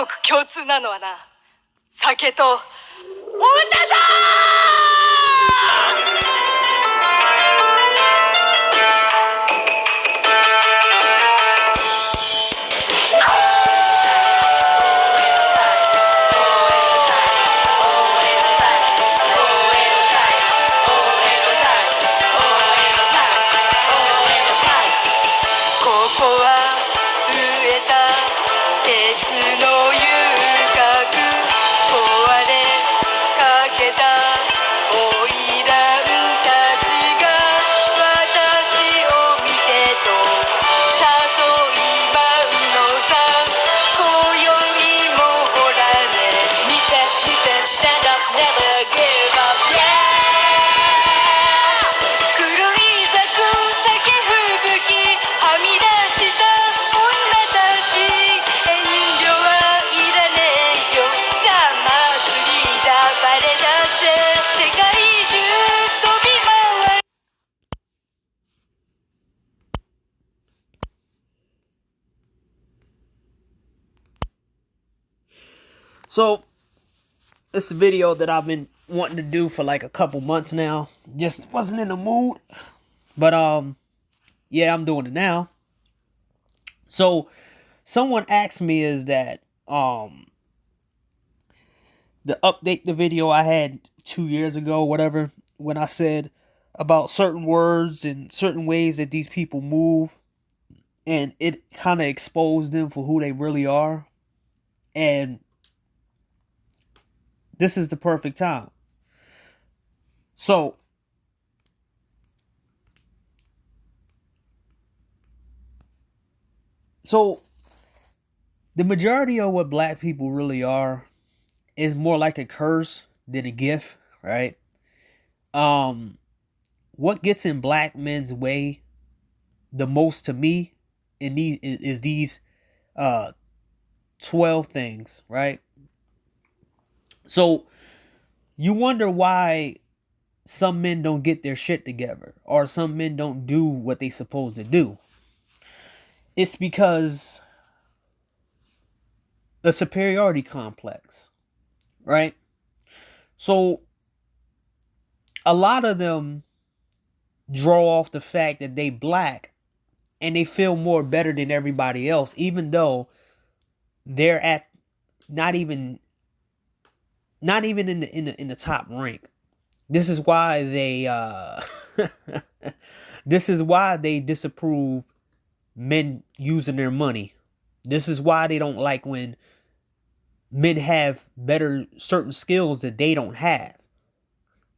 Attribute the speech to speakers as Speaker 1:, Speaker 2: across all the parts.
Speaker 1: 国共通なのはな、酒と女だここは飢えた鉄の遊郭、壊れかけた花魁たちが私を見てと誘い舞うのさ。今宵もほらね、見て見て Stand up, never give up, yeah。 狂い咲く酒吹雪、はみ出した女たち、遠慮はいらねえよ。さあ祭りだ、バレだぜ、世界中飛び回る。
Speaker 2: So, it's a video that I've been wanting to do for like a couple months now. Just wasn't in the mood. But yeah, I'm doing it now. So, someone asked me is that the update the video I had 2 years ago, whatever, when I said about certain words and certain ways that these people move, and it kind of exposed them for who they really are. And this is the perfect time. So, the majority of what black people really are is more like a curse than a gift, right? What gets in black men's way the most to me in these 12 things, right? So you wonder why some men don't get their shit together, or some men don't do what they supposed to do. It's because the superiority complex, right? So a lot of them draw off the fact that they black and they feel more better than everybody else, even though they're at not even in the top rank. This is why they this is why they disapprove men using their money. This is why they don't like when men have better certain skills that they don't have.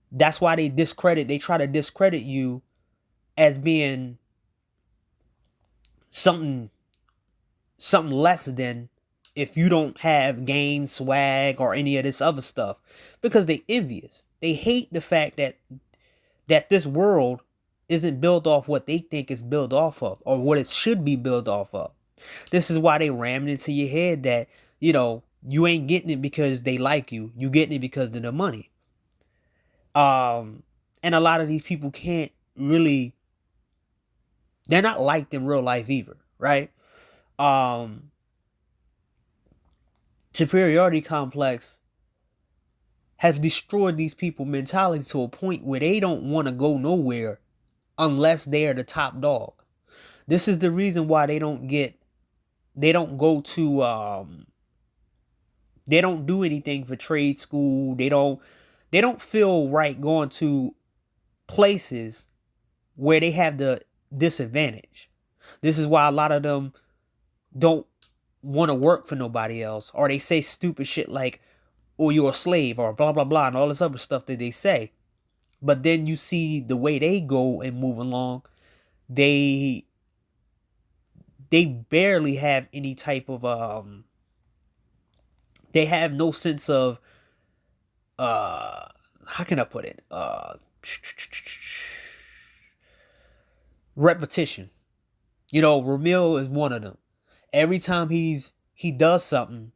Speaker 2: That's why they try to discredit you as being something less than if you don't have game, swag, or any of this other stuff, because they envious. They hate the fact that this world isn't built off what they think it's built off of, or what it should be built off of. This is why they ram it into your head that, you ain't getting it because they like you. You getting it because of the money. And a lot of these people can't really, they're not liked in real life either, right? Superiority complex has destroyed these people mentality to a point where they don't want to go nowhere unless they are the top dog. This is the reason why they don't do anything for trade school. They don't feel right going to places where they have the disadvantage. This is why a lot of them don't want to work for nobody else, or they say stupid shit like, "Oh, you're a slave," or blah blah blah, and all this other stuff that they say. But then you see the way they go and move along, they barely have any type of they have no sense of how can I put it? Repetition. Ramil is one of them. Every time he does something,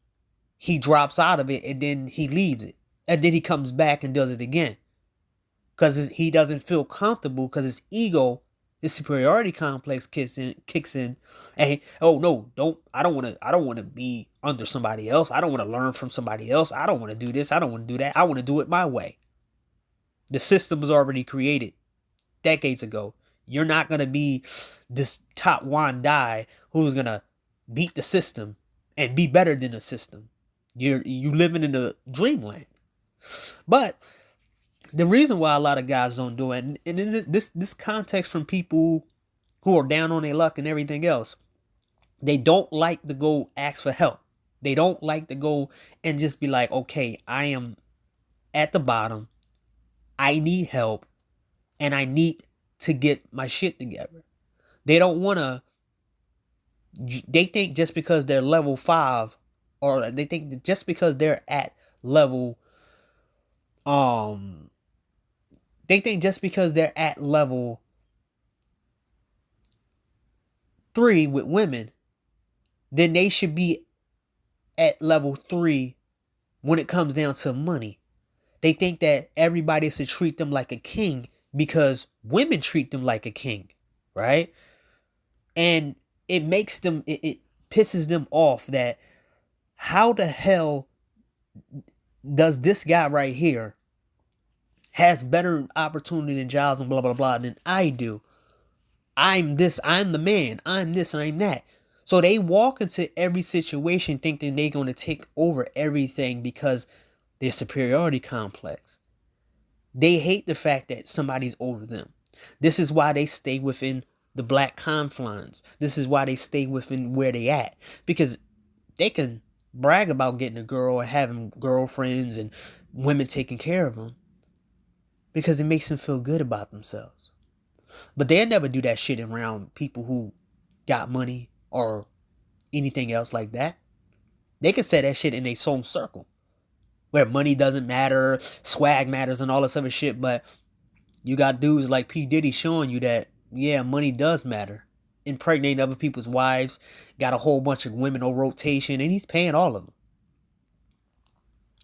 Speaker 2: he drops out of it and then he leaves it. And then he comes back and does it again. Because he doesn't feel comfortable, because his ego The superiority complex kicks in, and oh no, I don't want to be under somebody else. I don't want to learn from somebody else. I don't want to do this. I don't want to do that. I want to do it my way. The system was already created decades ago. You're not gonna be this top Wandai who's gonna beat the system and be better than the system. You living in a dreamland. But the reason why a lot of guys don't do it, and in this context from people who are down on their luck and everything else, they don't like to go ask for help. They don't like to go and just be like, okay, I am at the bottom. I need help, and I need to get my shit together. They don't want to. They think just because they're level 5, or they think that just because they're at level, they think just because they're at level 3 with women, then they should be at level 3 when it comes down to money. They think that everybody should treat them like a king because women treat them like a king, right? And it makes them, it pisses them off that how the hell does this guy right here has better opportunity than Giles and blah, blah, blah than I do. I'm this, I'm the man, I'm this, I'm that. So they walk into every situation thinking they're going to take over everything because their superiority complex. They hate the fact that somebody's over them. This is why they stay within the black confines. This is why they stay within where they at. Because they can brag about getting a girl and having girlfriends and women taking care of them. Because it makes them feel good about themselves. But they'll never do that shit around people who got money or anything else like that. They can say that shit in their own circle. Where money doesn't matter, swag matters and all this other shit. But you got dudes like P. Diddy showing you that, yeah, money does matter. Impregnating other people's wives. Got a whole bunch of women on rotation. And he's paying all of them.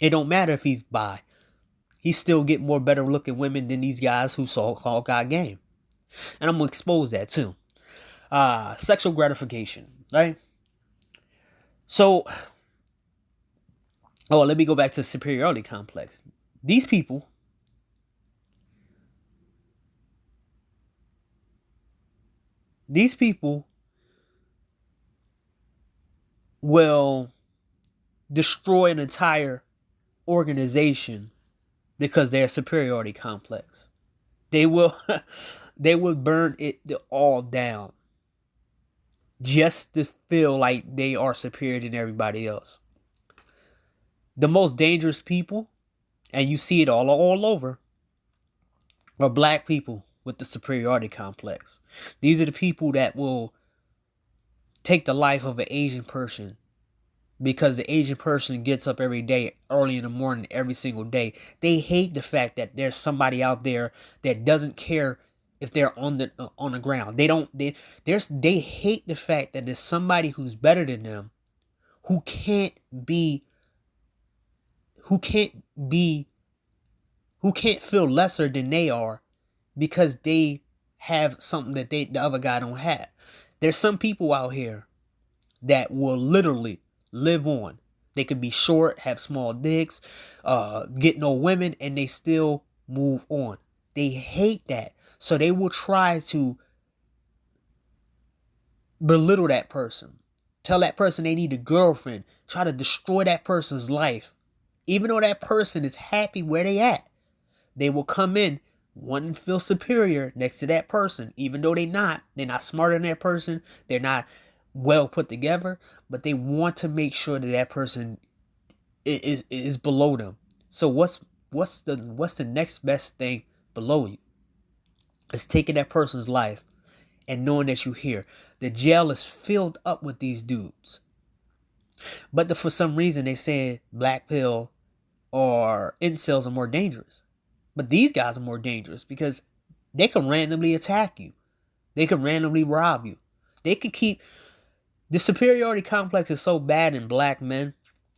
Speaker 2: It don't matter if he's bi. He still get more better looking women than these guys who so-called got game. And I'm going to expose that too. Sexual gratification, right? So, let me go back to the superiority complex. These people will destroy an entire organization because they're superiority complex. They will burn it all down just to feel like they are superior than everybody else. The most dangerous people, and you see it all over, are black people with the superiority complex. These are the people that will take the life of an Asian person because the Asian person gets up every day, early in the morning, every single day. They hate the fact that there's somebody out there that doesn't care if they're on the ground. They hate the fact that there's somebody who's better than them, who can't feel lesser than they are because they have something that the other guy don't have. There's some people out here that will literally live on. They could be short, have small dicks, get no women, and they still move on. They hate that. So they will try to belittle that person. Tell that person they need a girlfriend. Try to destroy that person's life. Even though that person is happy where they at. They will come in wanting to feel superior next to that person. Even though they're not smarter than that person. They're not well put together. But they want to make sure that that person is below them. So what's the next best thing below you? It's taking that person's life and knowing that you're here. The jail is filled up with these dudes. But for some reason they say black pill or incels are more dangerous. But these guys are more dangerous because they can randomly attack you. They can randomly rob you. They can keep... The superiority complex is so bad in black men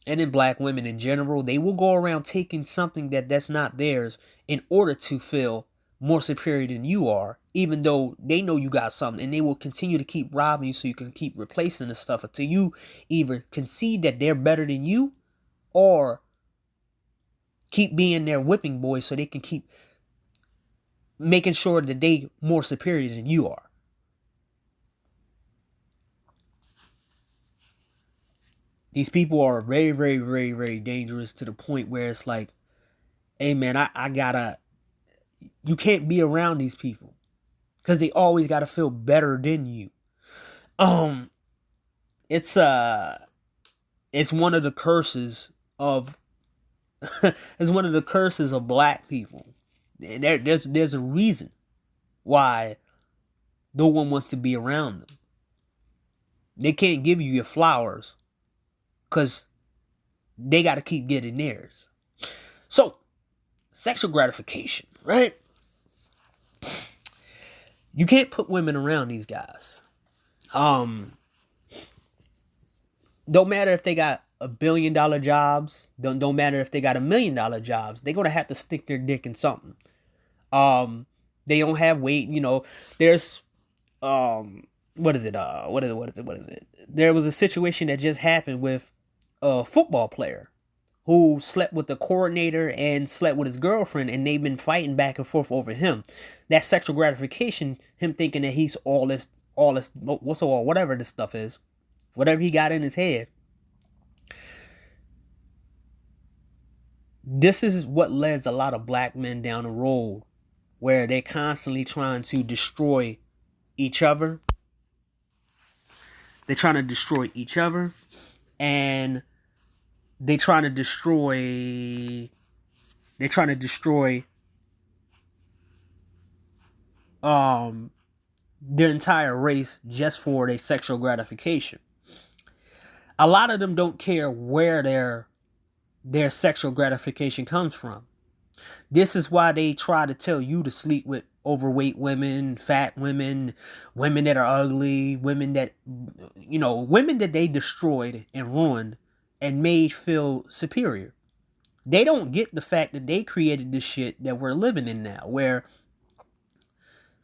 Speaker 2: and in black women in general. They will go around taking something that's not theirs in order to feel more superior than you are even though they know you got something, and they will continue to keep robbing you so you can keep replacing the stuff until you either concede that they're better than you or keep being their whipping boy so they can keep making sure that they more superior than you are. These people are very, very, very, very dangerous to the point where it's like, hey man, I gotta, you can't be around these people because they always gotta feel better than you. It's one of the curses of it's one of the curses of black people. There's a reason why no one wants to be around them. They can't give you your flowers because they got to keep getting theirs. So, sexual gratification, right? You can't put women around these guys. Don't matter if they got $1 billion jobs. Don't matter if they got $1 million jobs. They're gonna have to stick their dick in something. They don't have weight. You know, there's what is it? What is it? There was a situation that just happened with a football player who slept with the coordinator and slept with his girlfriend, and they've been fighting back and forth over him. That sexual gratification, him thinking that he's all this, whatever this stuff is, whatever he got in his head. This is what leads a lot of black men down the road where they're constantly trying to destroy each other. They're trying to destroy each other, and they're trying to destroy their entire race just for their sexual gratification. A lot of them don't care where their sexual gratification comes from. This is why they try to tell you to sleep with overweight women, fat women, women that are ugly, women that they destroyed and ruined and made feel superior. They don't get the fact that they created this shit that we're living in now, where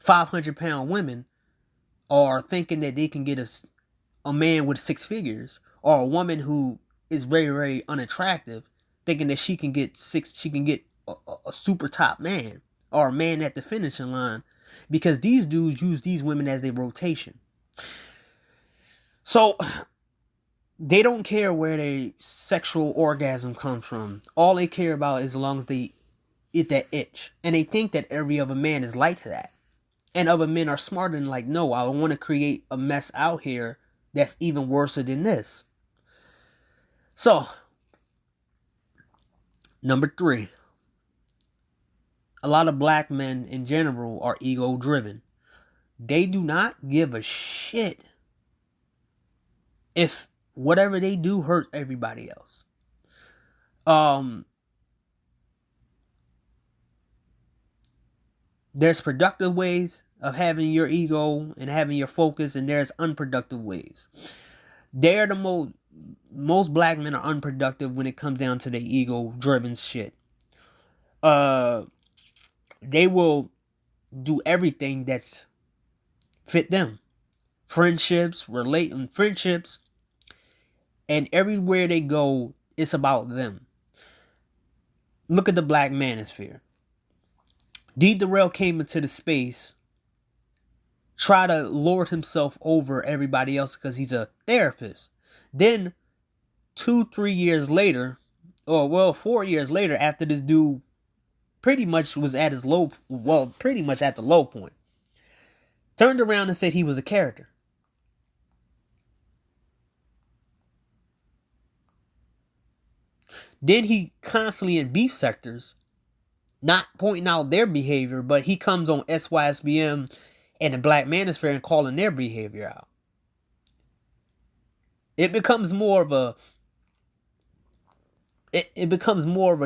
Speaker 2: 500-pound women are thinking that they can get a man with 6 figures, or a woman who is very, very unattractive thinking that she can get a super top man, or a man at the finishing line, because these dudes use these women as their rotation. So they don't care where their sexual orgasm comes from. All they care about is as long as they get that itch. And they think that every other man is like that. And other men are smarter and like, no, I want to create a mess out here that's even worse than this. So, number 3. A lot of black men in general are ego driven. They do not give a shit if whatever they do hurt everybody else. There's productive ways of having your ego and having your focus, and there's unproductive ways. They're the most black men are unproductive when it comes down to their ego driven shit. They will do everything that's fit them. Friendships, and everywhere they go, it's about them. Look at the Black Manosphere. D. Durrell came into the space, try to lord himself over everybody else because he's a therapist. Then 2-3 years later, 4 years later, after this dude pretty much was at his pretty much at the low point, turned around and said he was a character. Then he constantly in beef sectors, not pointing out their behavior, but he comes on SYSBM and the Black Manosphere and calling their behavior out. It becomes more of a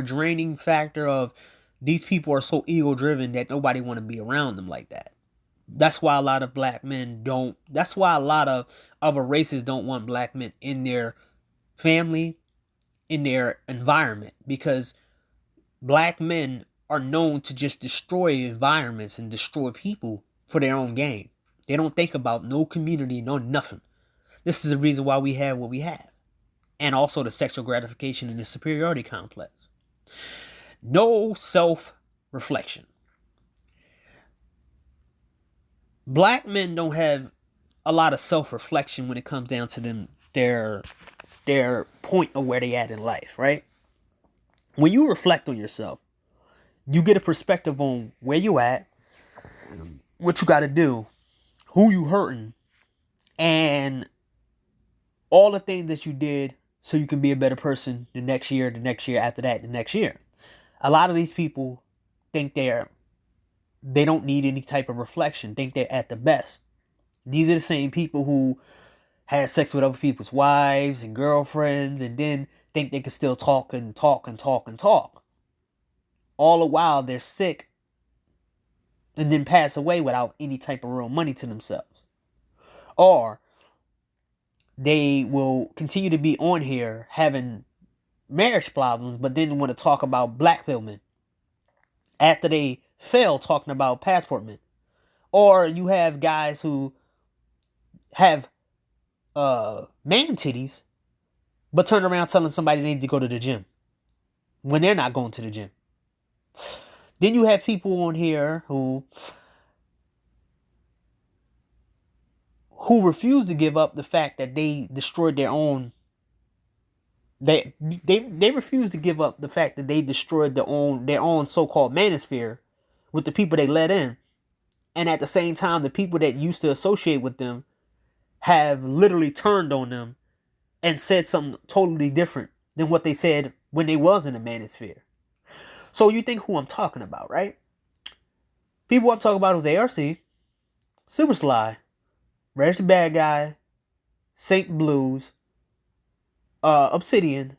Speaker 2: draining factor of these people are so ego driven that nobody want to be around them like that. That's why a lot of black men don't. That's why a lot of other races don't want black men in their family, in their environment, because black men are known to just destroy environments and destroy people for their own gain. They don't think about no community, no nothing. This is the reason why we have what we have. And also the sexual gratification and the superiority complex. No self-reflection. Black men don't have a lot of self-reflection when it comes down to them their point of where they at in life, right? When you reflect on yourself, you get a perspective on where you at, what you got to do, who you hurting, and all the things that you did so you can be a better person the next year after that, the next year. A lot of these people think they don't need any type of reflection, think they're at the best. These are the same people who had sex with other people's wives and girlfriends and then think they can still talk and talk and talk and talk. All the while they're sick and then pass away without any type of real money to themselves. Or they will continue to be on here having marriage problems, but then want to talk about black pill men after they fail talking about passport men. Or you have guys who have man titties, but turn around telling somebody they need to go to the gym when they're not going to the gym. Then you have people on here who refuse to give up the fact that they destroyed their own. They refuse to give up the fact that they destroyed their own so-called manosphere with the people they let in, and at the same time, the people that used to associate with them have literally turned on them and said something totally different than what they said when they was in the manosphere. So you think who I'm talking about, right? People I'm talking about is ARC, Super Sly, Reg the Bad Guy, Saint Blues, Obsidian,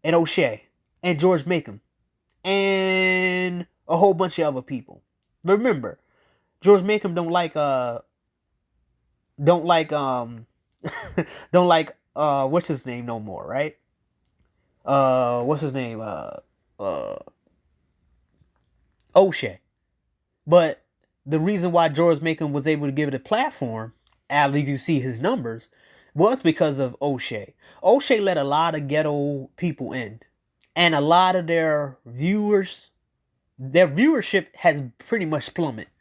Speaker 2: and O'Shea, and George Makem, and a whole bunch of other people. Remember, George Makem don't like what's his name no more, right? What's his name? O'Shea. But the reason why George Makem was able to give it a platform, at least you see his numbers, was because of O'Shea. O'Shea let a lot of ghetto people in. And a lot of their viewership has pretty much plummeted.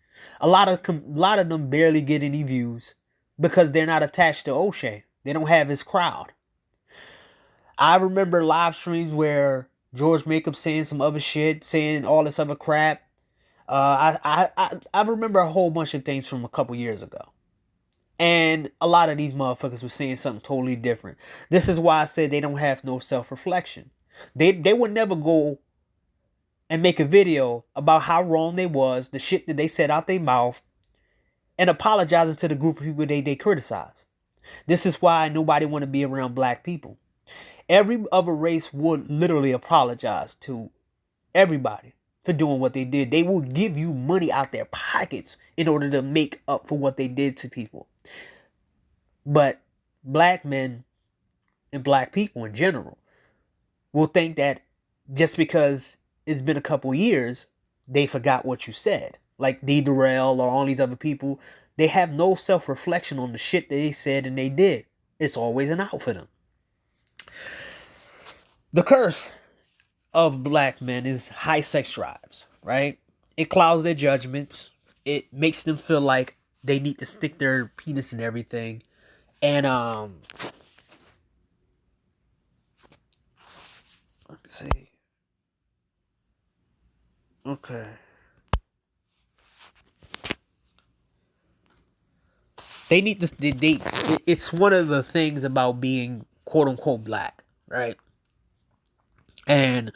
Speaker 2: A lot of them barely get any views because they're not attached to O'Shea. They don't have his crowd. I remember live streams where George Makem saying some other shit, saying all this other crap. I remember a whole bunch of things from a couple years ago. And a lot of these motherfuckers were saying something totally different. This is why I said they don't have no self-reflection. They would never go and make a video about how wrong they was, the shit that they said out their mouth, and apologizing to the group of people they criticize. This is why nobody want to be around black people. Every other race would literally apologize to everybody for doing what they did. They will give you money out their pockets in order to make up for what they did to people. But black men and black people in general will think that just because it's been a couple years, they forgot what you said. Like D. Durrell or all these other people, they have no self-reflection on the shit that they said and they did. It's always an out for them. The curse of black men is high sex drives, right? It clouds their judgments. It makes them feel like they need to stick their penis in everything. And let me see. Okay. They need this. It's one of the things about being quote unquote black, right? And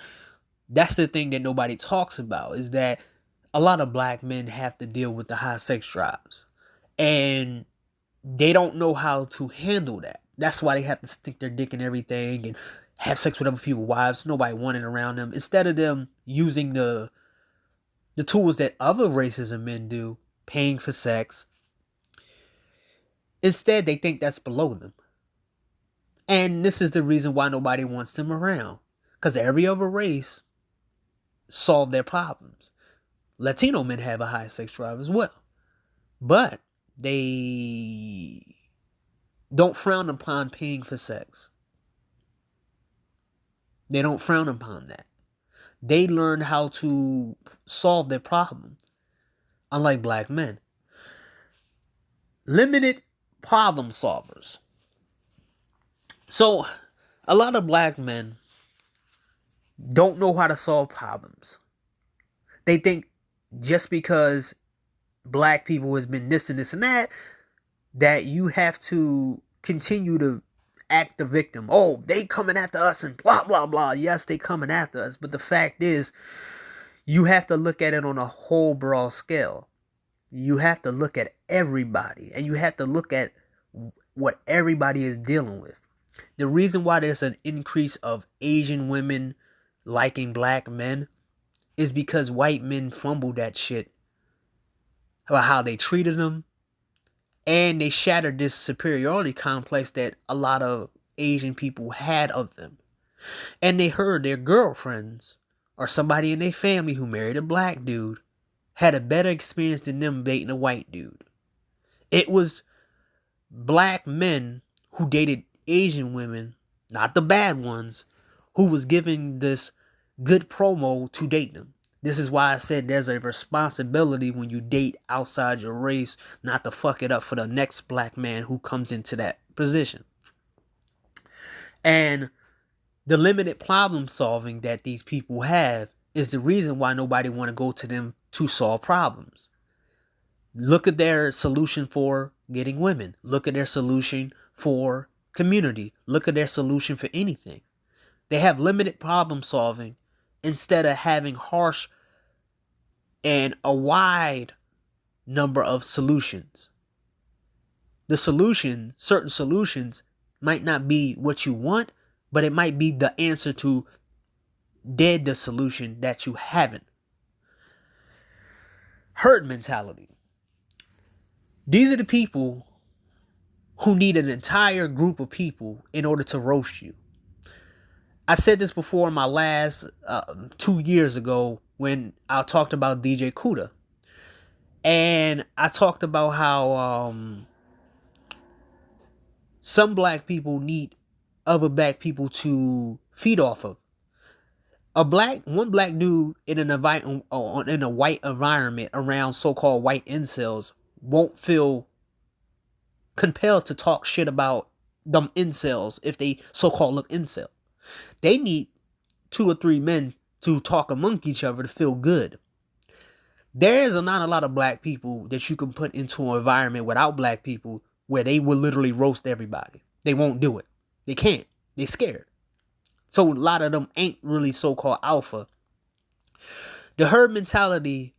Speaker 2: that's the thing that nobody talks about, is that a lot of black men have to deal with the high sex drives, and they don't know how to handle that. That's why they have to stick their dick in everything and have sex with other people's wives. Nobody wanting around them. Instead of them using the tools that other races of men do, paying for sex, instead they think that's below them. And this is the reason why nobody wants them around. Because every other race solve their problems. Latino men have a high sex drive as well. But they don't frown upon paying for sex. They don't frown upon that. They learn how to solve their problem, unlike black men. Limited problem solvers. So, a lot of black men don't know how to solve problems. They think just because black people has been this and this and that you have to continue to act the victim. Oh, they coming after us and blah, blah, blah. Yes, they coming after us. But the fact is, you have to look at it on a whole broad scale. You have to look at everybody. And you have to look at what everybody is dealing with. The reason why there's an increase of Asian women liking black men is because white men fumbled that shit about how they treated them. And they shattered this superiority complex that a lot of Asian people had of them. And they heard their girlfriends or somebody in their family who married a black dude had a better experience than them dating a white dude. It was black men who dated Asian women, not the bad ones, who was giving this good promo to date them. This is why I said there's a responsibility when you date outside your race not to fuck it up for the next black man who comes into that position. And the limited problem solving that these people have is the reason why nobody want to go to them to solve problems. Look at their solution for getting women. Look at their solution for community. Look at their solution for anything. They have limited problem solving instead of having harsh and a wide number of solutions. The solution, certain solutions might not be what you want, but it might be the answer to the solution that you haven't. Herd mentality. These are the people who need an entire group of people in order to roast you. I said this before in my last 2 years ago when I talked about DJ Kuda. And I talked about how some black people need other black people to feed off of. One black dude in a white environment around so-called white incels won't feel compelled to talk shit about them incels if they so-called look incel. They need 2 or 3 men to talk among each other to feel good. There is not a lot of black people that you can put into an environment without black people where they will literally roast everybody. They won't do it. They can't. They're scared. So a lot of them ain't really so-called alpha. The herd mentality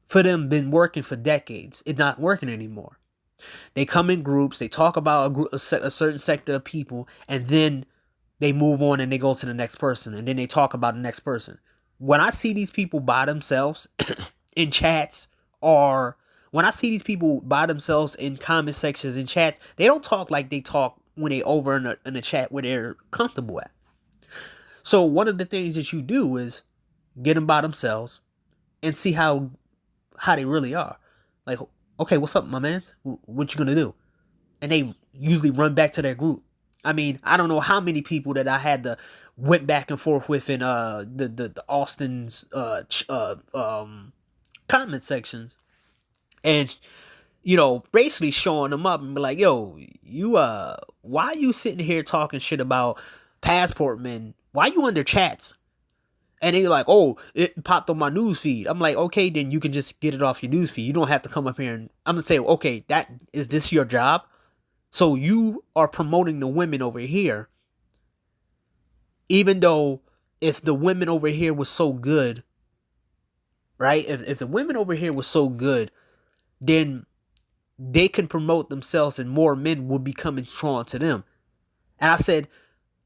Speaker 2: for them been working for decades. It's not working anymore. They come in groups. They talk about a certain sector of people, and then they move on and they go to the next person, and then they talk about the next person. When I see these people by themselves in chats, or when I see these people by themselves in comment sections in chats, they don't talk like they talk when they over in a chat where they're comfortable at. So one of the things that you do is get them by themselves and see how they really are. Like, okay, what's up, my man? What you gonna do? And they usually run back to their group. I mean, I don't know how many people that I had to went back and forth with in the Austin's comment sections, and basically showing them up and be like, yo, you why are you sitting here talking shit about passport men? Why you under chats? And they're like, oh, it popped on my news feed. I'm like, okay, then you can just get it off your news feed. You don't have to come up here and I'm gonna say, okay, is this your job? So you are promoting the women over here, even though if the women over here was so good, right? If the women over here was so good, then they can promote themselves and more men will be coming strong to them. And I said,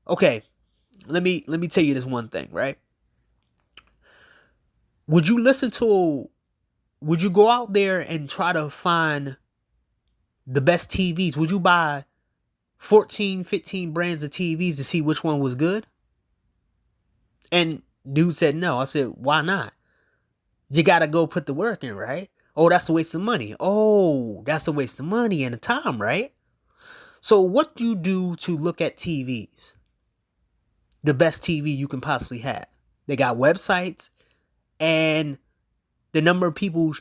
Speaker 2: okay, let me tell you this one thing, right? Would you go out there and try to find the best TVs? Would you buy 14, 15 brands of TVs to see which one was good? And dude said no. I said, why not? You got to go put the work in, right? Oh, that's a waste of money. Oh, that's a waste of money and time, right? So what do you do to look at TVs? The best TV you can possibly have. They got websites, and the number of people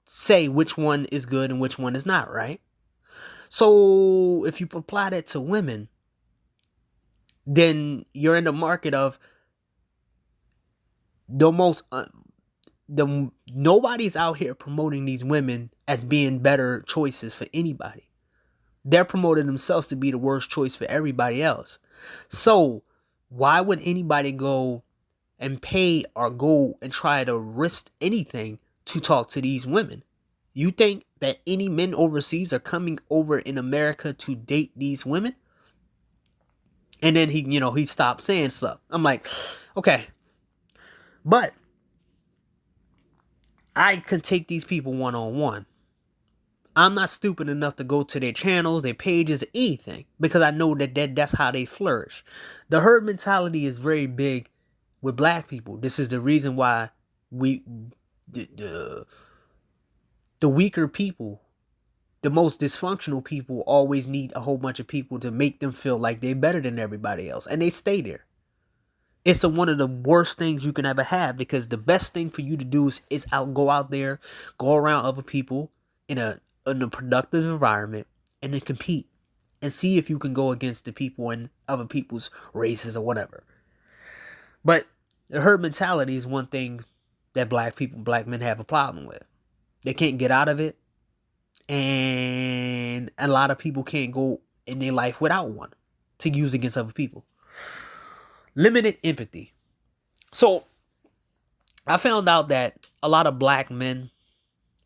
Speaker 2: say which one is good and which one is not, right? So if you apply that to women, then you're in the market of the most nobody's out here promoting these women as being better choices for anybody. They're promoting themselves to be the worst choice for everybody else. So why would anybody go and pay or go and try to risk anything to talk to these women? You think that any men overseas are coming over in America to date these women? And then he stopped saying stuff. I'm like, okay. But I could take these people one-on-one. I'm not stupid enough to go to their channels, their pages, anything, because I know that's how they flourish. The herd mentality is very big with black people. This is the reason why the weaker people, the most dysfunctional people, always need a whole bunch of people to make them feel like they're better than everybody else, and they stay there. It's one of the worst things you can ever have, because the best thing for you to do is go out there, go around other people in a productive environment, and then compete and see if you can go against the people in other people's races or whatever. But the herd mentality is one thing that black men have a problem with. They can't get out of it, and a lot of people can't go in their life without one to use against other people. Limited empathy. So I found out that a lot of black men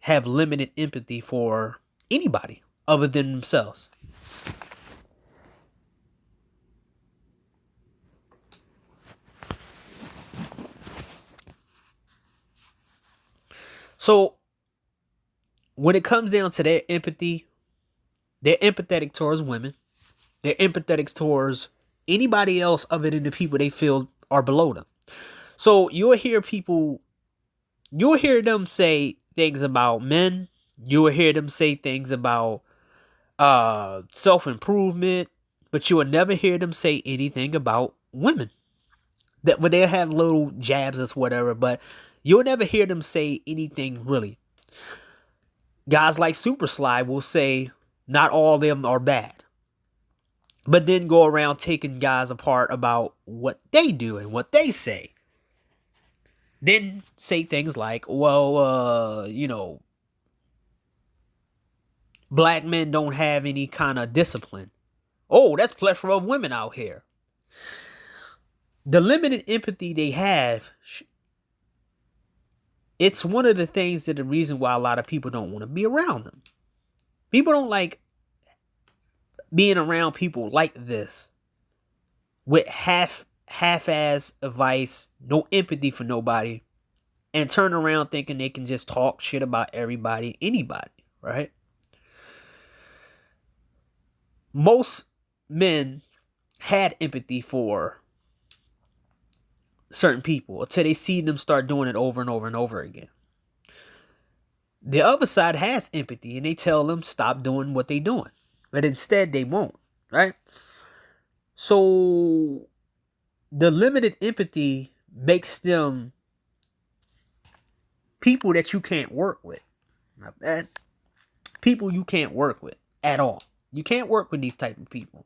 Speaker 2: have limited empathy for anybody other than themselves. So when it comes down to their empathy, they're empathetic towards women. They're empathetic towards anybody else other than the people they feel are below them. So you'll hear them say things about men. You will hear them say things about self-improvement, but you will never hear them say anything about women. That when they have little jabs or whatever, but you'll never hear them say anything really. Guys like Super Sly will say not all of them are bad, but then go around taking guys apart about what they do and what they say. Then say things like, well, black men don't have any kind of discipline. Oh, that's plethora of women out here. The limited empathy they have, it's one of the things that the reason why a lot of people don't want to be around them. People don't like being around people like this with half-ass advice, no empathy for nobody, and turn around thinking they can just talk shit about everybody, anybody, right? Most men had empathy for certain people until they see them start doing it over and over and over again. The other side has empathy and they tell them stop doing what they're doing, but instead they won't, right? So the limited empathy makes them people that you can't work with. People you can't work with at all. You can't work with these type of people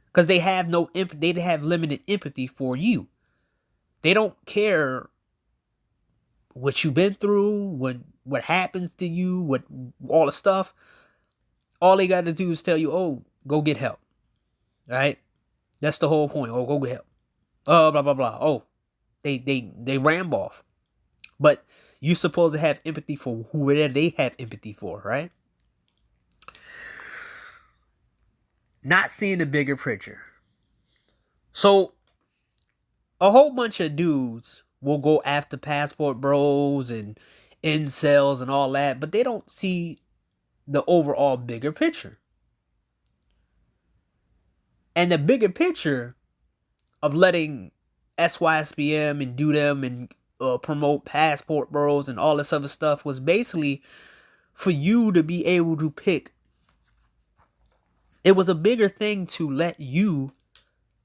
Speaker 2: because they have no empathy. They have limited empathy for you. They don't care what you've been through, what happens to you, what all the stuff. All they got to do is tell you, "Oh, go get help." Right? That's the whole point. Oh, go get help. Blah blah blah. Oh, they ramble off. But you're supposed to have empathy for whoever they have empathy for, right? Not seeing the bigger picture. So a whole bunch of dudes will go after passport bros and incels and all that, but they don't see the overall bigger picture. And the bigger picture of letting SYSBM and do them and promote Passport Bros and all this other stuff was basically for you to be able to pick. It was a bigger thing to let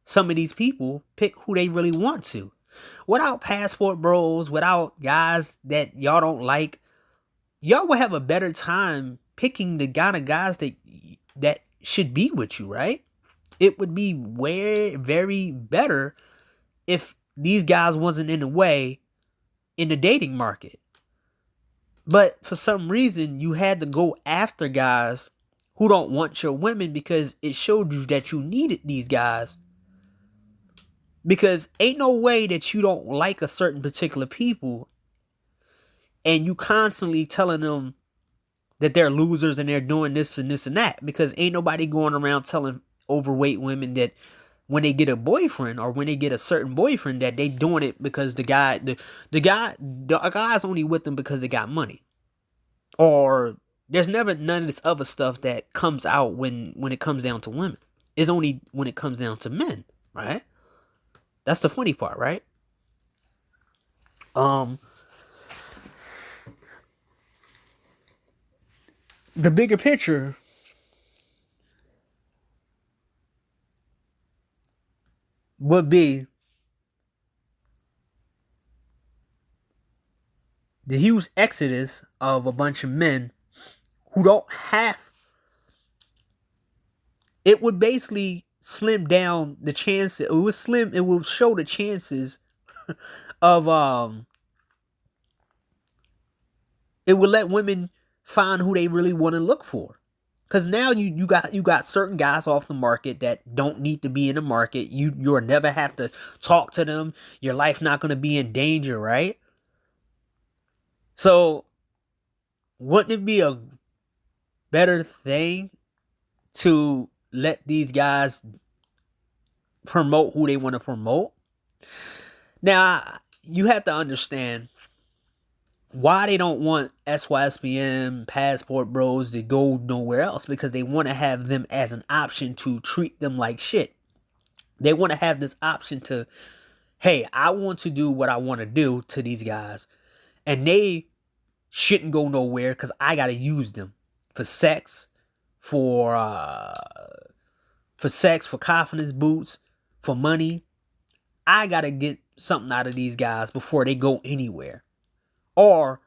Speaker 2: some of these people pick who they really want to. Without Passport Bros, without guys that y'all don't like, y'all will have a better time picking the kind of guys that should be with you, right? It would be very better if these guys wasn't in the way in the dating market. But for some reason, you had to go after guys who don't want your women because it showed you that you needed these guys. Because ain't no way that you don't like a certain particular people and you constantly telling them that they're losers and they're doing this and this and that. Because ain't nobody going around telling overweight women that when they get a boyfriend or when they get a certain boyfriend that they doing it because the guy's only with them because they got money. Or there's never none of this other stuff that comes out when it comes down to women. It's only when it comes down to men, right? That's the funny part, right? The bigger picture would be the huge exodus of a bunch of men who don't have. It would basically slim down the chances. It will show the chances of it will let women find who they really want to look for. Because now you got certain guys off the market that don't need to be in the market. You'll never have to talk to them. Your life not going to be in danger, right? So wouldn't it be a better thing to let these guys promote who they want to promote? Now, you have to understand why they don't want SYSBM, Passport Bros to go nowhere else, because they want to have them as an option to treat them like shit. They want to have this option to, hey, I want to do what I want to do to these guys, and they shouldn't go nowhere because I got to use them for sex, for confidence boots, for money. I got to get something out of these guys before they go anywhere. Or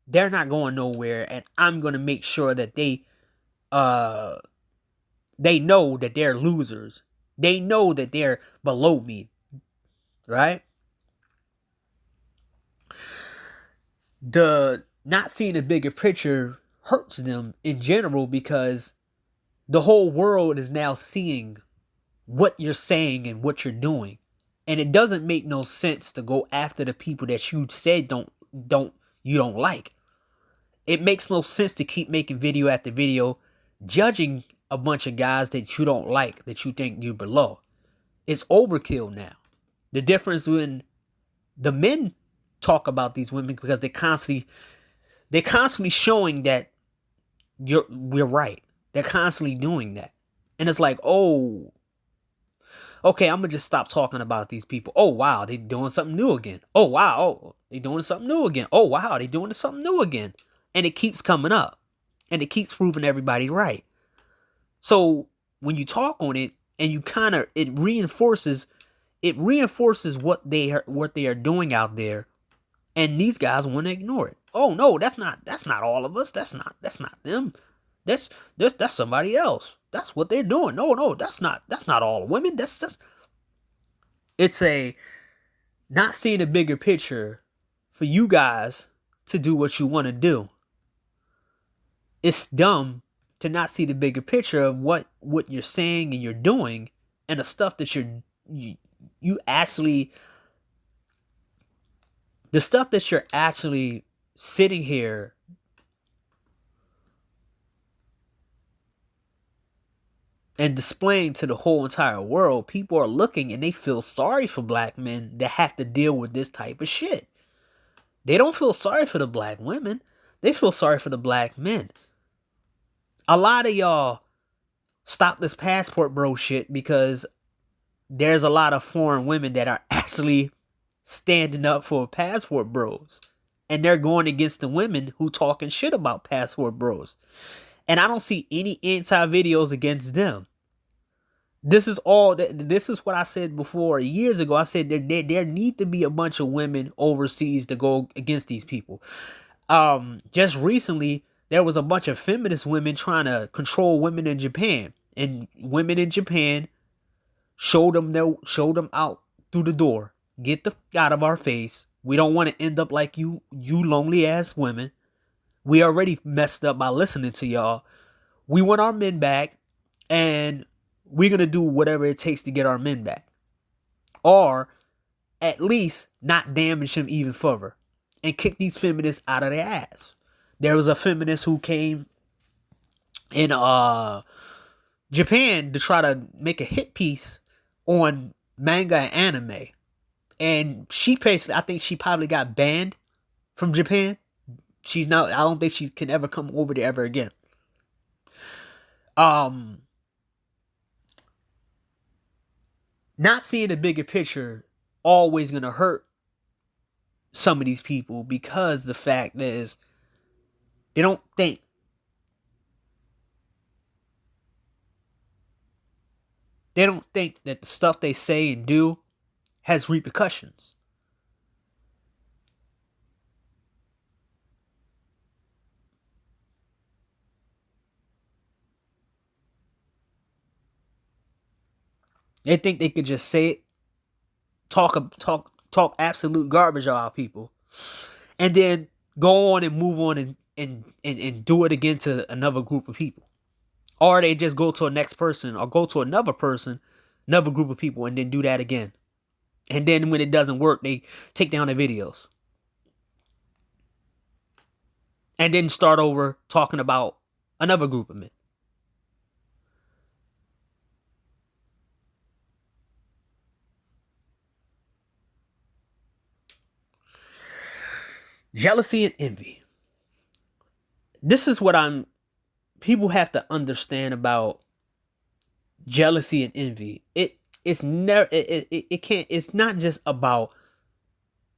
Speaker 2: they're not going nowhere, and I'm going to make sure that they know that they're losers. They know that they're below me, right? The not seeing a bigger picture hurts them in general because the whole world is now seeing what you're saying and what you're doing. And it doesn't make no sense to go after the people that you said you don't like. It makes no sense to keep making video after video judging a bunch of guys that you don't like, that you think you're below. It's overkill now. The difference when the men talk about these women because they're constantly showing that we're right. They're constantly doing that. And it's like, oh, okay, I'm going to just stop talking about these people. Oh, wow, they're doing something new again. Oh, wow, they're doing something new again. Oh, wow, they're doing something new again. And it keeps coming up. And it keeps proving everybody right. So when you talk on it and you it reinforces what they are doing out there. And these guys want to ignore it. Oh, no, that's not all of us. That's not them. That's somebody else. That's what they're doing. No, that's not all women. That's just, it's a not seeing a bigger picture for you guys to do what you want to do. It's dumb to not see the bigger picture of what you're saying and you're doing and the stuff that you actually, the stuff that you're actually sitting here and displaying to the whole entire world. People are looking and they feel sorry for black men that have to deal with this type of shit. They don't feel sorry for the black women. They feel sorry for the black men. A lot of y'all stop this Passport Bro shit because there's a lot of foreign women that are actually standing up for passport bros. And they're going against the women who talking shit about passport bros. And I don't see any anti-videos against them. This is what I said before years ago. I said there need to be a bunch of women overseas to go against these people. Just recently there was a bunch of feminist women trying to control women in Japan, and women in Japan showed them out through the door. Get the out of our face. We don't want to end up like you lonely ass women. We already messed up by listening to y'all. We want our men back, and we're going to do whatever it takes to get our men back. Or at least not damage them even further and kick these feminists out of their ass. There was a feminist who came in Japan to try to make a hit piece on manga and anime. And she basically, I think she probably got banned from Japan. I don't think she can ever come over there ever again. Not seeing the bigger picture always gonna hurt some of these people, because the fact is they don't think that the stuff they say and do has repercussions. They think they could just say it, talk absolute garbage about people, and then go on and move on and do it again to another group of people. Or they just go to a next person or go to another person, another group of people, and then do that again. And then when it doesn't work, they take down their videos. And then start over talking about another group of men. Jealousy and envy. This is what people have to understand about jealousy and envy. It's not just about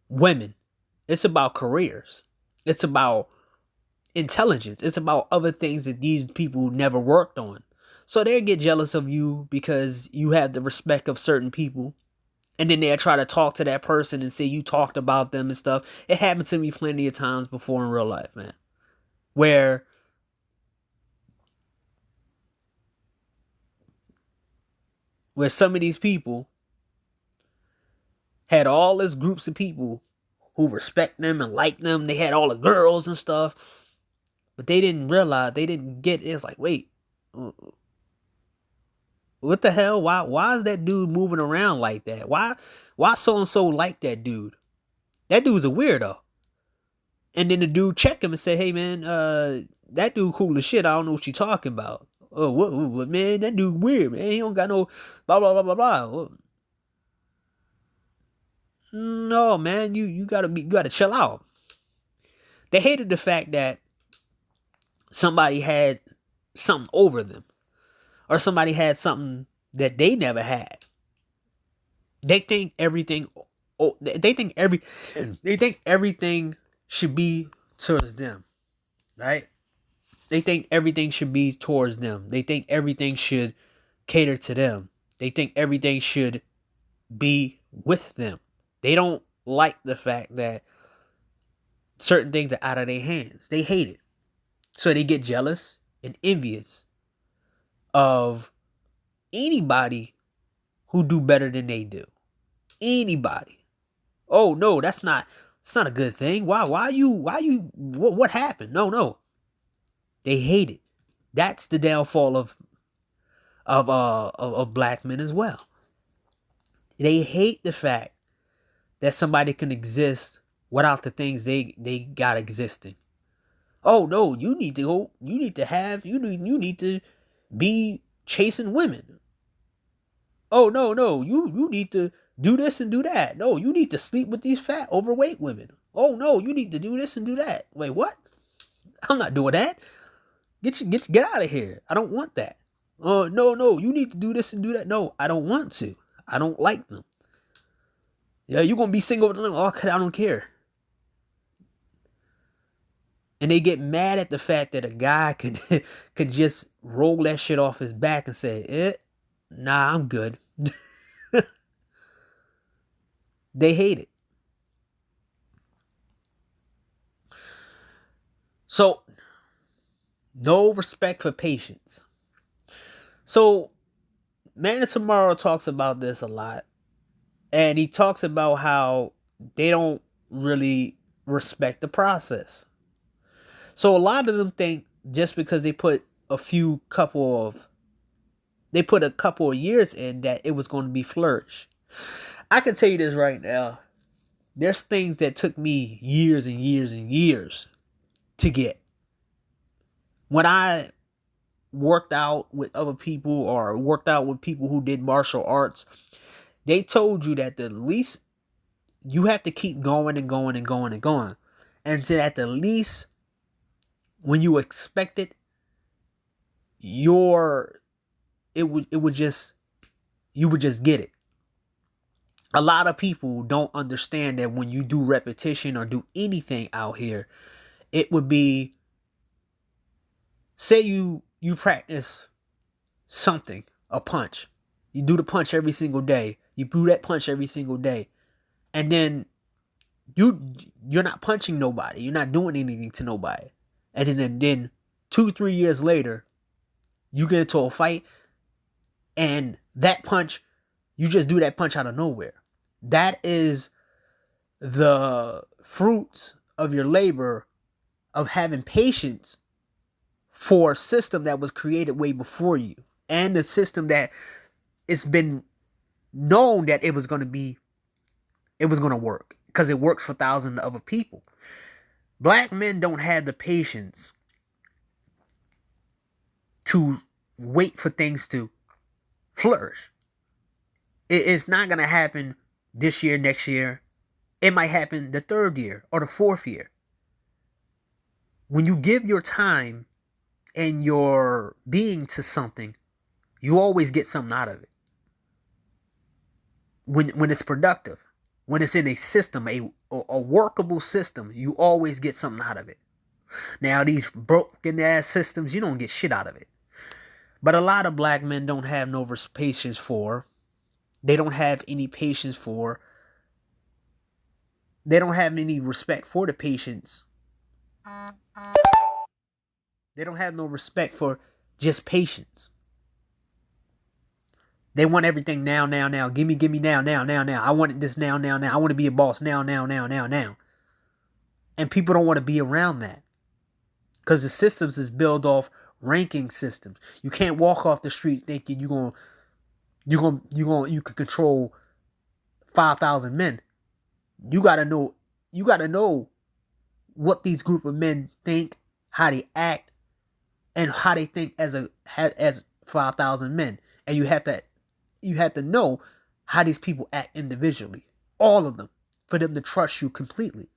Speaker 2: women. It's about careers. It's about intelligence. It's about other things that these people never worked on. So they get jealous of you because you have the respect of certain people. And then they'll try to talk to that person and say you talked about them and stuff. It happened to me plenty of times before in real life, man. Where some of these people had all these groups of people who respect them and like them. They had all the girls and stuff. But they didn't realize, they didn't get it. It's like, wait, what the hell? Why is that dude moving around like that? Why so-and-so like that dude? That dude's a weirdo. And then the dude check him and say, hey man, that dude cool as shit. I don't know what you talking about. Oh, what man? That dude weird, man. He don't got no blah blah blah blah blah. No, man, you gotta chill out. They hated the fact that somebody had something over them, or somebody had something that they never had. They think everything. They think everything should be towards them, right? They think everything should be towards them. They think everything should cater to them. They think everything should be with them. They don't like the fact that certain things are out of their hands. They hate it. So they get jealous and envious of anybody who do better than they do. Anybody. Oh no, it's not a good thing. Why you what happened? No. They hate it. That's the downfall of black men as well. They hate the fact that somebody can exist without the things they got existing. Oh no, you need to be chasing women. Oh no, you need to do this and do that. No, you need to sleep with these fat, overweight women. Oh no, you need to do this and do that. Wait, what? I'm not doing that. Get out of here. I don't want that. No, you need to do this and do that. No, I don't want to. I don't like them. Yeah, you gonna be single? Oh, I don't care. And they get mad at the fact that a guy could just roll that shit off his back and say, nah, I'm good. They hate it. So, no respect for patience. So, Man of Tomorrow talks about this a lot. And he talks about how they don't really respect the process. So a lot of them think just because they put a couple of years in that it was going to be flourish. I can tell you this right now. There's things that took me years and years and years to get. When I worked out with other people or worked out with people who did martial arts, they told you that the least you have to keep going and going and going and going. And to at the least when you expect it, it would just you would just get it. A lot of people don't understand that when you do repetition or do anything out here, it would be, say you practice something, a punch. You do the punch every single day. You do that punch every single day. And then you're not punching nobody. You're not doing anything to nobody. And then 2-3 years later, you get into a fight and that punch, you just do that punch out of nowhere. That is the fruits of your labor of having patience for a system that was created way before you, and the system that it's been known that it was going to work because it works for thousands of other people. Black men don't have the patience to wait for things to flourish. It's not going to happen this year, next year. It might happen the third year or the fourth year. When you give your time and your being to something, you always get something out of it. When it's productive, when it's in a system, a workable system, you always get something out of it. Now, these broken ass systems, you don't get shit out of it. But a lot of black men don't have no patience for. They don't have any patience for. They don't have any respect for the patience. They don't have no respect for just patience. They want everything now, now, now. Give me now, now, now, now. I want this now, now, now. I want to be a boss now, now, now, now, now. And people don't want to be around that. Because the systems is built off ranking systems. You can't walk off the street thinking you can control 5,000 men. You gotta know what these group of men think, how they act, and how they think as 5,000 men. And you have to know how these people act individually, all of them, for them to trust you completely.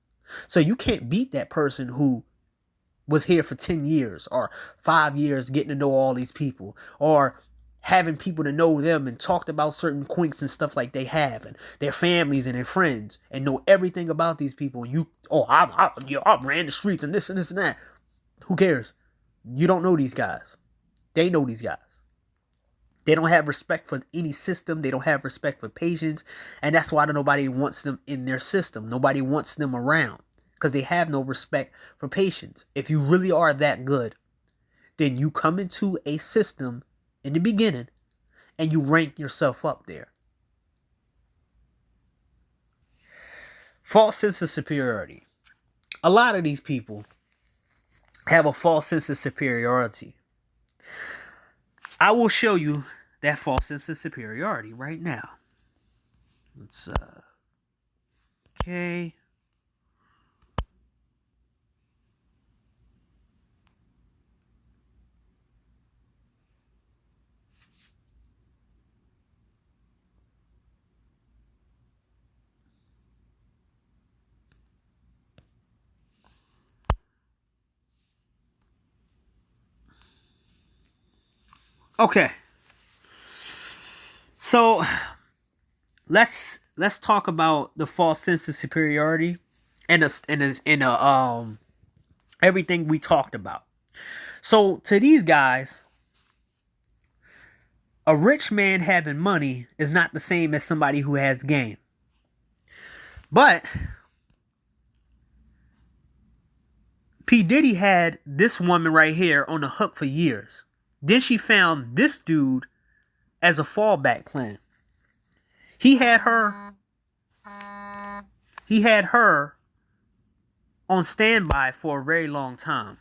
Speaker 2: So you can't beat that person who was here for 10 years or 5 years getting to know all these people, or having people to know them and talked about certain quinks and stuff like they have, and their families and their friends, and know everything about these people. I ran the streets and this and this and that. Who cares? You don't know these guys. They know these guys. They don't have respect for any system. They don't have respect for patience. And that's why nobody wants them in their system. Nobody wants them around. Because they have no respect for patience. If you really are that good, then you come into a system in the beginning and you rank yourself up there. False sense of superiority. A lot of these people have a false sense of superiority. I will show you that false sense of superiority right now. Let's okay. Okay. So let's let's talk about the false sense of superiority and everything we talked about. So to these guys, a rich man having money is not the same as somebody who has game. But P. Diddy had this woman right here on the hook for years. Then she found this dude as a fallback plan. He had her on standby for a very long time.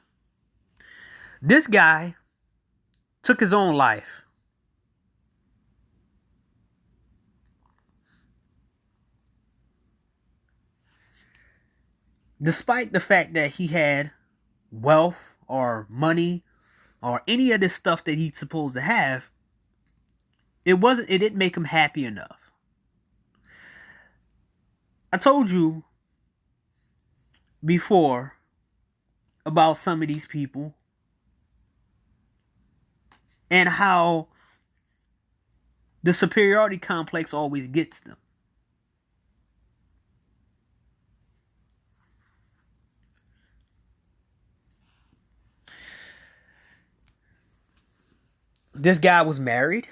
Speaker 2: This guy took his own life. Despite the fact that he had wealth or money or any of this stuff that he's supposed to have, it didn't make him happy enough. I told you before about some of these people and how the superiority complex always gets them. This guy was married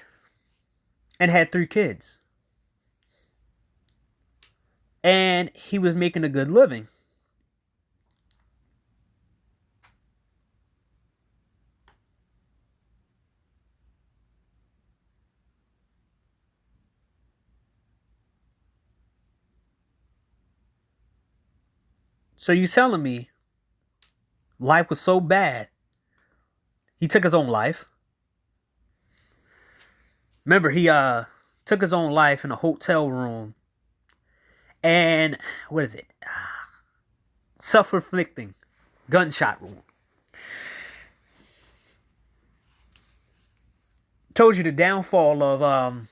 Speaker 2: and had 3 kids. And he was making a good living. So you telling me life was so bad, he took his own life? Remember, he took his own life in a hotel room. And what is it? Self-inflicting gunshot wound. Told you the downfall of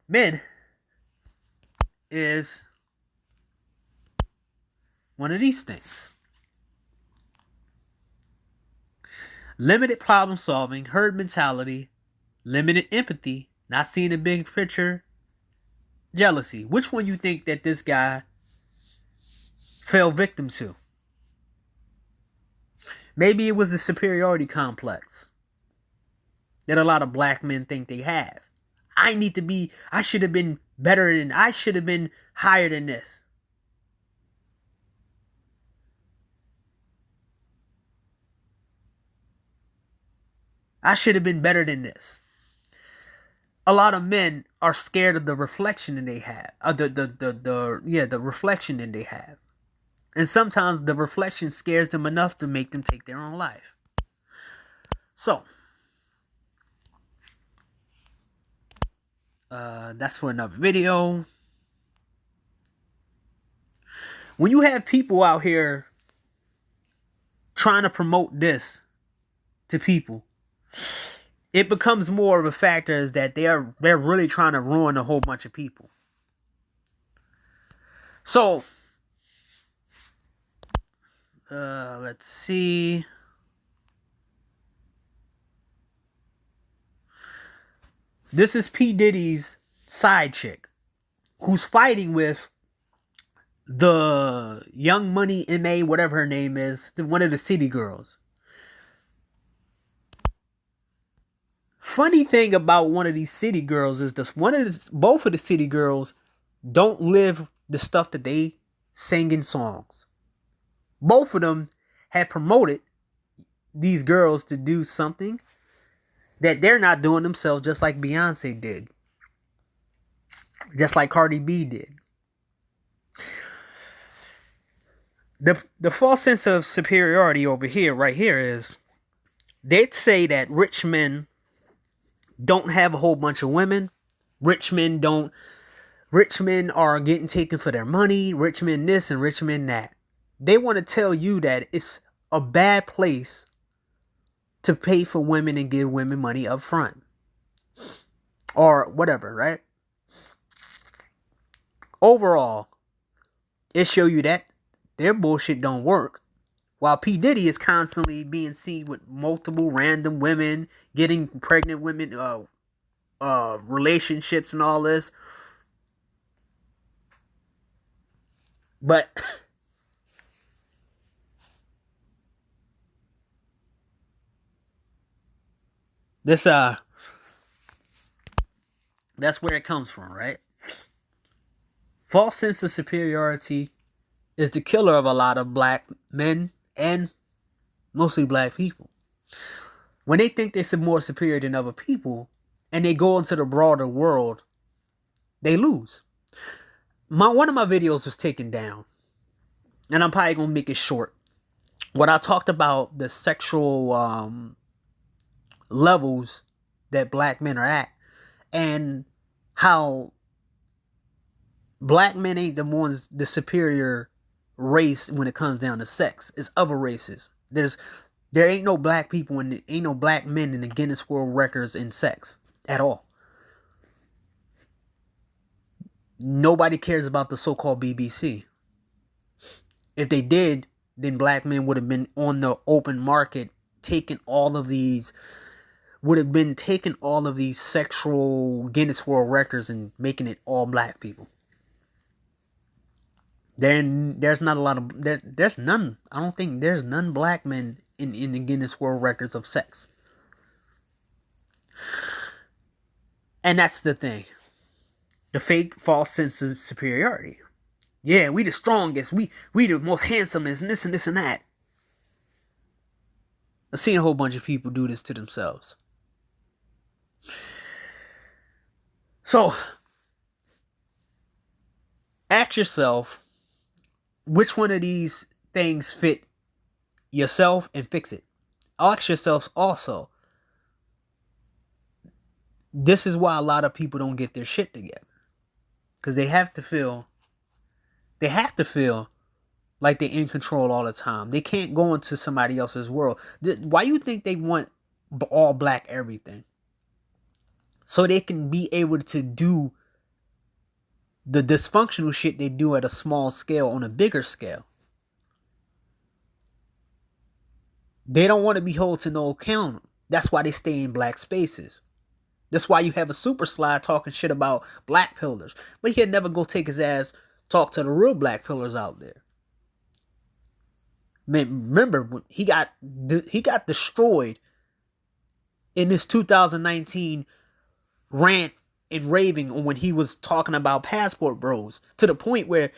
Speaker 2: men is one of these things. Limited problem solving, herd mentality, limited empathy, not seeing the big picture, jealousy. Which one you think that this guy fell victim to? Maybe it was the superiority complex that a lot of black men think they have. I should have been better than, I should have been higher than this. I should have been better than this. A lot of men are scared of the reflection that they have. The reflection that they have. And sometimes the reflection scares them enough to make them take their own life. So, that's for another video. When you have people out here trying to promote this to people, it becomes more of a factor is that they're really trying to ruin a whole bunch of people. So, let's see. This is P. Diddy's side chick who's fighting with the Young Money MA, whatever her name is, one of the city girls. Funny thing about one of these city girls is this: both of the city girls don't live the stuff that they sing in songs. Both of them had promoted these girls to do something that they're not doing themselves, just like Beyonce did, just like Cardi B did. The false sense of superiority over here, right here, is they'd say that rich men don't have a whole bunch of women. Rich men are getting taken for their money. Rich men this and rich men that. They want to tell you that it's a bad place to pay for women and give women money up front. Or whatever, right? Overall, it show you that their bullshit don't work. While P. Diddy is constantly being seen with multiple random women, getting pregnant women, relationships and all this. But this that's where it comes from, right? False sense of superiority is the killer of a lot of black men and mostly black people. When they think they're more superior than other people and they go into the broader world, they lose. One of my videos was taken down, and I'm probably gonna make it short. When I talked about the sexual levels that black men are at, and how black men ain't the superior race when it comes down to sex. It's other races. There ain't no black people and ain't no black men in the Guinness World Records in sex at all. Nobody cares about the so-called BBC. If they did, then black men would have been on the open market taking all of these sexual Guinness World Records and making it all black people. Then there's not a lot of there's none. I don't think there's none black men in the Guinness World Records of sex. And that's the thing. The fake false sense of superiority. Yeah, we the strongest. We the most handsomest and this and this and that. I've seen a whole bunch of people do this to themselves. So, ask yourself, which one of these things fit yourself and fix it. Ask yourselves also, this is why a lot of people don't get their shit together. Because they have to feel like they're in control all the time. They can't go into somebody else's world. Why you think they want all black everything? So they can be able to do the dysfunctional shit they do at a small scale on a bigger scale. They don't want to be held to no account. That's why they stay in black spaces. That's why you have a super slide talking shit about black pillars. But he'll never go take his ass talk to the real black pillars out there. Man, remember, when he got destroyed in this 2019 rant and raving when he was talking about Passport Bros, to the point where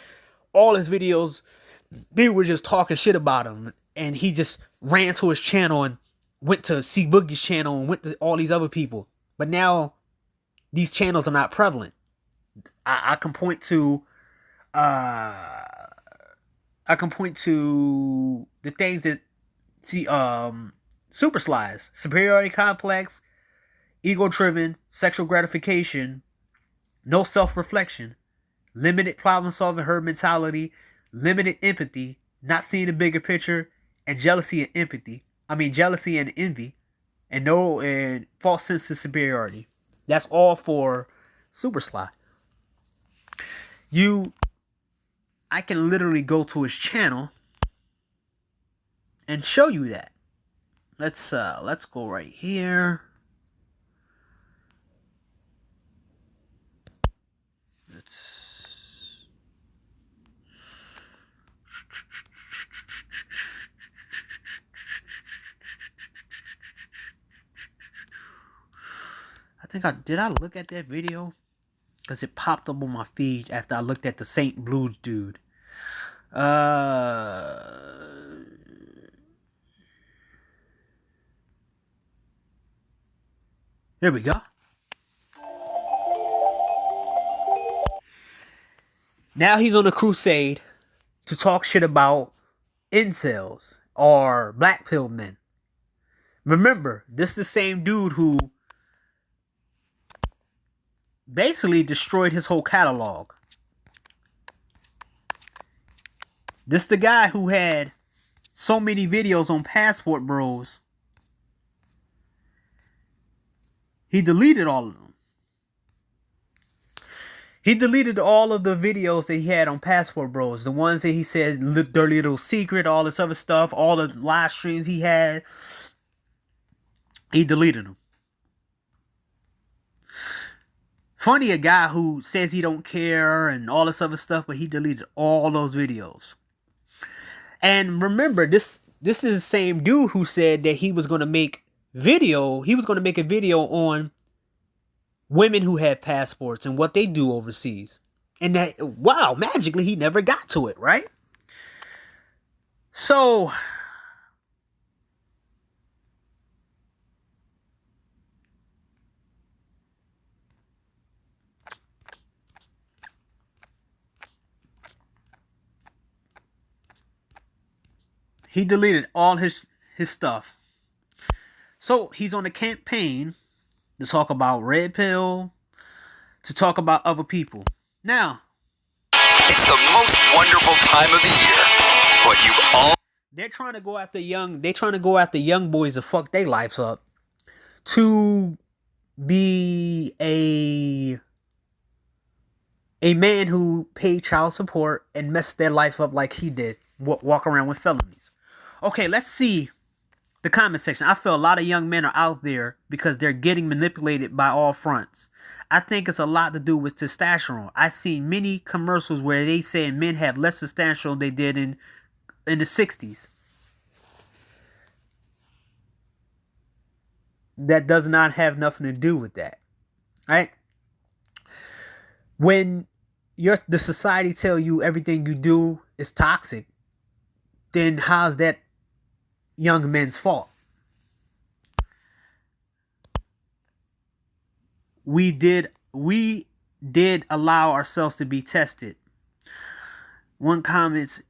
Speaker 2: all his videos, they were just talking shit about him, and he just ran to his channel and went to C Boogie's channel and went to all these other people. But now these channels are not prevalent. I can point to the things that super slides, superiority complex, ego driven, sexual gratification, no self-reflection, limited problem solving, herd mentality, limited empathy, not seeing the bigger picture, and jealousy and envy, and false sense of superiority. That's all for super sly. I can literally go to his channel and show you that. Let's go right here. Did I look at that video? Because it popped up on my feed after I looked at the St. Blues dude. There we go. Now he's on a crusade to talk shit about incels or black pill men. Remember, this is the same dude who basically destroyed his whole catalog. This is the guy who had so many videos on Passport Bros. He deleted all of them. He deleted all of the videos that he had on Passport Bros. The ones that he said Dirty Little Secret, all this other stuff, all the live streams he had. He deleted them. Funny, a guy who says he don't care and all this other stuff, but he deleted all those videos. And remember, this is the same dude who said that he was going to make a video on women who have passports and what they do overseas. And that, wow, magically he never got to it, right? So he deleted all his stuff. So he's on a campaign to talk about red pill, to talk about other people. Now,
Speaker 3: it's the most wonderful time of the year, but you've all
Speaker 2: they're trying to go after young boys to fuck their lives up, to be a man who paid child support and messed their life up like he did, walk around with felonies. Okay, let's see the comment section. I feel a lot of young men are out there because they're getting manipulated by all fronts. I think it's a lot to do with testosterone. I see many commercials where they say men have less testosterone they did in the 60s. That does not have nothing to do with that. Right? When the society tell you everything you do is toxic, then how's that young men's fault? We did allow ourselves to be tested. One comments,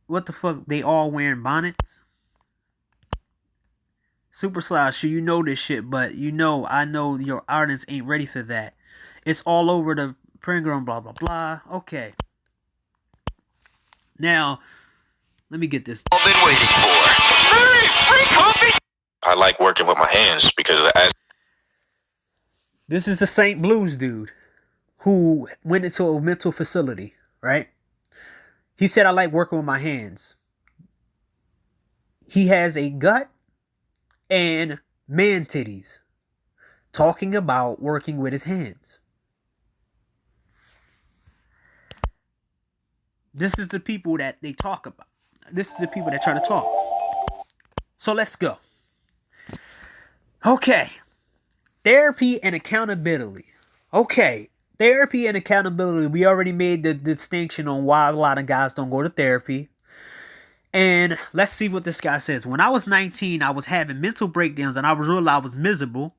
Speaker 2: what the fuck, they all wearing bonnets? Super Slash, sure, you know this shit, but I know your audience ain't ready for that. It's all over the program, blah, blah, blah. Okay. Now, let me get this.
Speaker 3: been waiting for. Hey, free coffee! I like working with my hands because of the
Speaker 2: This is the St. Blues dude who went into a mental facility, right? He said, I like working with my hands. He has a gut and man titties, talking about working with his hands. This is the people that they talk about. This is the people that try to talk. So let's go. Okay. Therapy and accountability. Okay. Therapy and accountability. We already made the distinction on why a lot of guys don't go to therapy. And let's see what this guy says. When I was 19, I was having mental breakdowns and I realized I was miserable.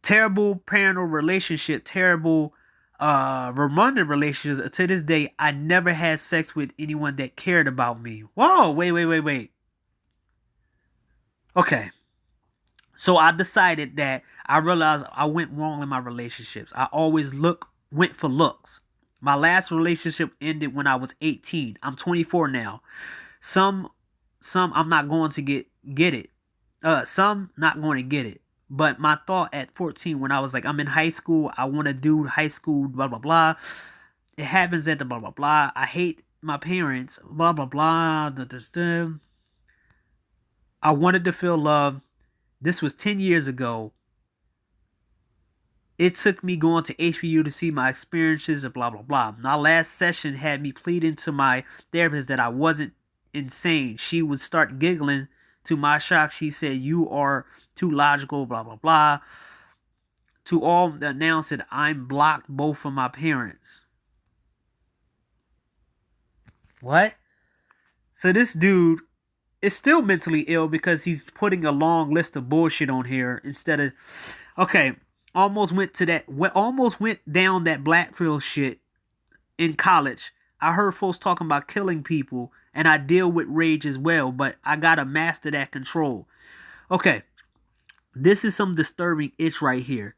Speaker 2: Terrible parental relationship. Terrible romantic relationships. To this day, I never had sex with anyone that cared about me. Whoa, wait. Okay. So I decided that I realized I went wrong in my relationships. I always went for looks. My last relationship ended when I was 18. I'm 24 now. Some I'm not going to get it. Some not going to get it. But my thought at 14 when I was like, I'm in high school, I want to do high school, blah, blah, blah. It happens at the blah, blah, blah. I hate my parents, blah, blah, blah. I wanted to feel love. This was 10 years ago. It took me going to HBU to see my experiences and blah, blah, blah. My last session had me pleading to my therapist that I wasn't insane. She would start giggling. To my shock, she said, you are too logical, blah, blah, blah. To all announce that I'm blocked both from my parents. What? So this dude is still mentally ill because he's putting a long list of bullshit on here instead of... Okay, almost went down that Blackfield shit in college. I heard folks talking about killing people, and I deal with rage as well, but I gotta master that control. Okay, this is some disturbing itch right here.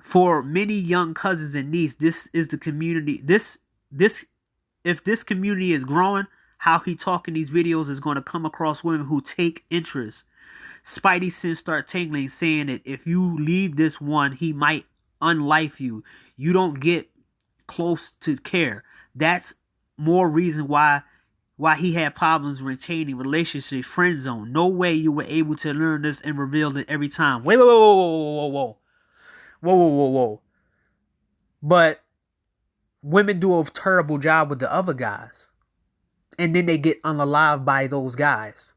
Speaker 2: For many young cousins and nieces, this is the community. If this community is growing, how he talk in these videos is going to come across women who take interest. Spidey sense start tingling, saying that if you leave this one, he might unlife you. You don't get close to care. That's more reason why he had problems retaining relationship friend zone. No way you were able to learn this and reveal it every time. Whoa. Whoa. But women do a terrible job with the other guys. And then they get unalived by those guys.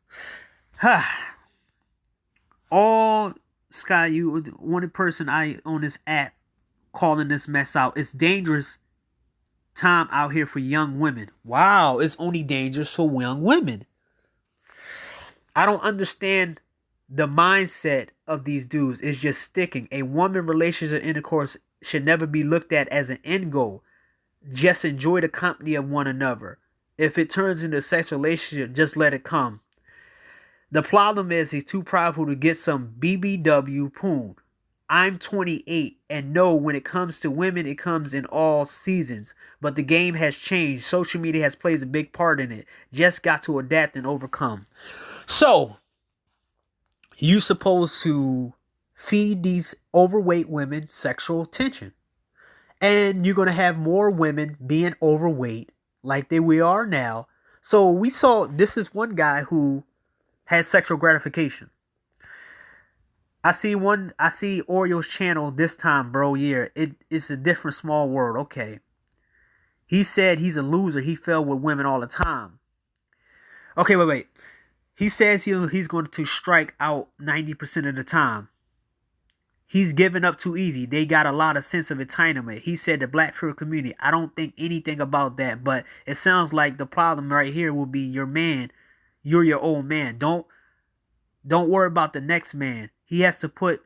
Speaker 2: All Sky, you the only person I on this app calling this mess out. It's dangerous time out here for young women. Wow, it's only dangerous for young women. I don't understand the mindset of these dudes. It's just sticking. A woman relationship intercourse should never be looked at as an end goal. Just enjoy the company of one another. If it turns into a sex relationship, just let it come. The problem is he's too prideful to get some BBW poon. I'm 28 and know when it comes to women, it comes in all seasons. But the game has changed. Social media has played a big part in it. Just got to adapt and overcome. So, you supposed to feed these overweight women sexual attention. And you're going to have more women being overweight like we are now. So we saw, this is one guy who had sexual gratification. I see Oreo's channel this time, bro. Yeah, it's a different small world. Okay. He said he's a loser. He fell with women all the time. Okay, wait. He says he's going to strike out 90% of the time. He's giving up too easy. They got a lot of sense of entitlement. He said the black queer community. I don't think anything about that, but it sounds like the problem right here will be your man. You're your old man. Don't worry about the next man. He has to put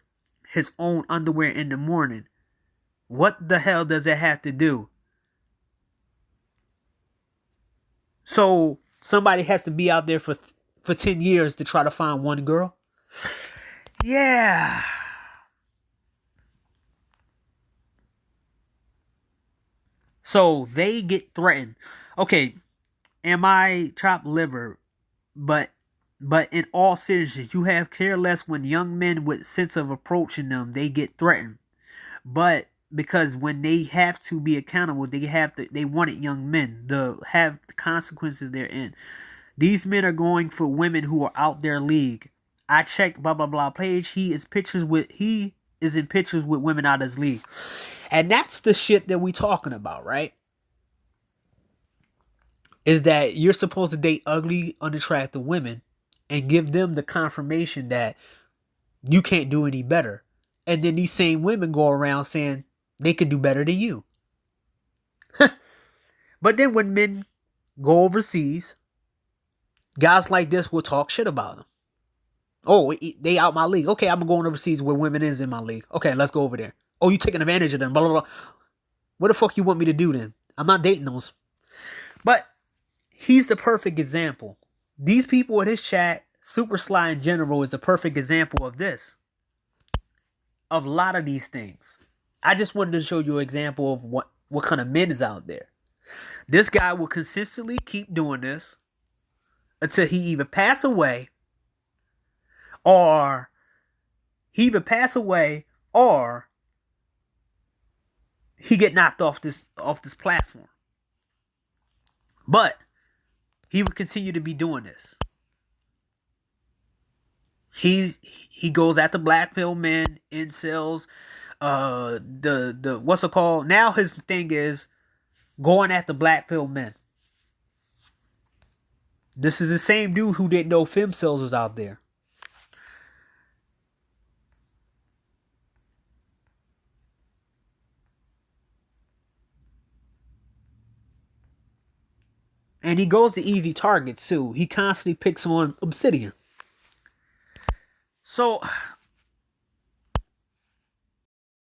Speaker 2: his own underwear in the morning. What the hell does that have to do? So somebody has to be out there for 10 years to try to find one girl? Yeah. So they get threatened. Okay, am I chopped liver? But in all seriousness, you have care less when young men with sense of approaching them, they get threatened. But because when they have to be accountable, they wanted young men to have the consequences they're in. These men are going for women who are out their league. I checked blah blah blah page. He is in pictures with women out of his league. And that's the shit that we talking about, right? Is that you're supposed to date ugly, unattractive women and give them the confirmation that you can't do any better. And then these same women go around saying they could do better than you. But then when men go overseas, guys like this will talk shit about them. Oh, they out my league. Okay, I'm going overseas where women is in my league. Okay, let's go over there. Oh, you taking advantage of them, blah, blah, blah. What the fuck you want me to do then? I'm not dating those. But he's the perfect example. These people in his chat, Super Sly in general, is the perfect example of this. Of a lot of these things. I just wanted to show you an example of what kind of men is out there. This guy will consistently keep doing this until he either pass away or he get knocked off this platform. But he would continue to be doing this. He goes after black pill men, incels, the what's it called? Now his thing is going after black pill men. This is the same dude who didn't know femcells was out there. And he goes to easy targets too. He constantly picks on Obsidian. So